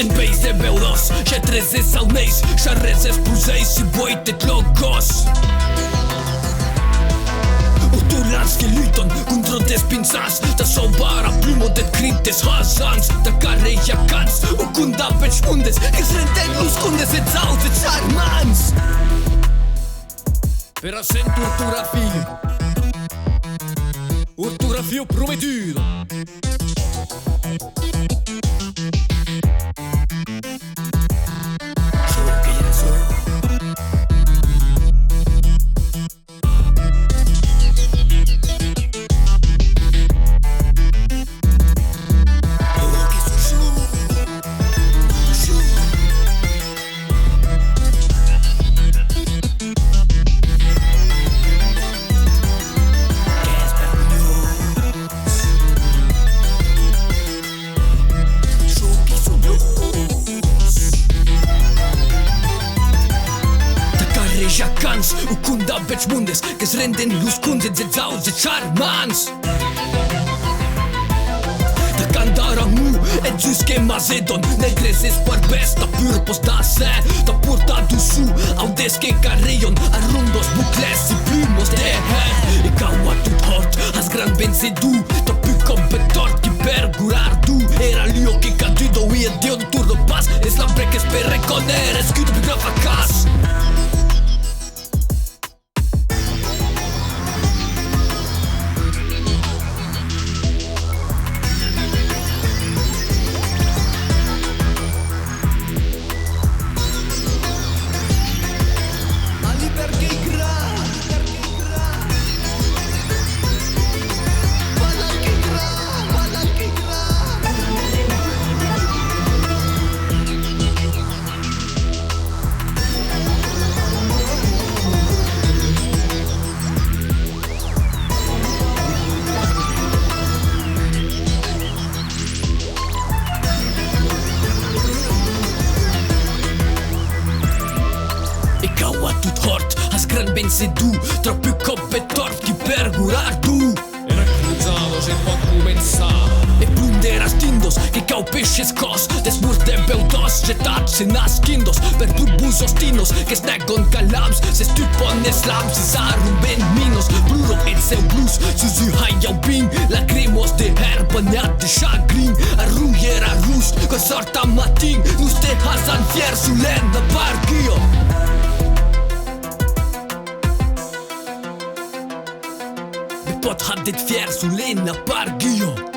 În base de beuros și trezesc al meis și arrezesc puzei și boite logos. Urtulanski lyton contro despinzans da sobara primo det krintes hasans da carreja kans och kunda bechmundes es renten lus kundes et zauze charmans. Per assent Ortografio prometido. Jacans u kunda bechmundes que se renden lus kunde de zauze charmans. Da candara mu e giuske mazedon negreses barbesta purpos da se da porta du su audeske carreon arrundos bucles y plumos de her e kawa tut hort has gran benzedu da più competort ki pergurar du era lio che cadudo e de un turno pas es la break es per reconere scudo più grava cas. Se du troppo competort chi pergurar du era cruzado se pot comenzar e plunderas tindos que cau pesces cos desmurs de beudos jetat se naskindos per burbusos tinos que snegon calams se stupon slams se sarumben minos bluro et seu blues suzu hayau bing lacrimos de herbanat de chagrin arruiera rust con sorta matin nus te hasan fier sulenda pargio. Pot haddet fier sulena pargio.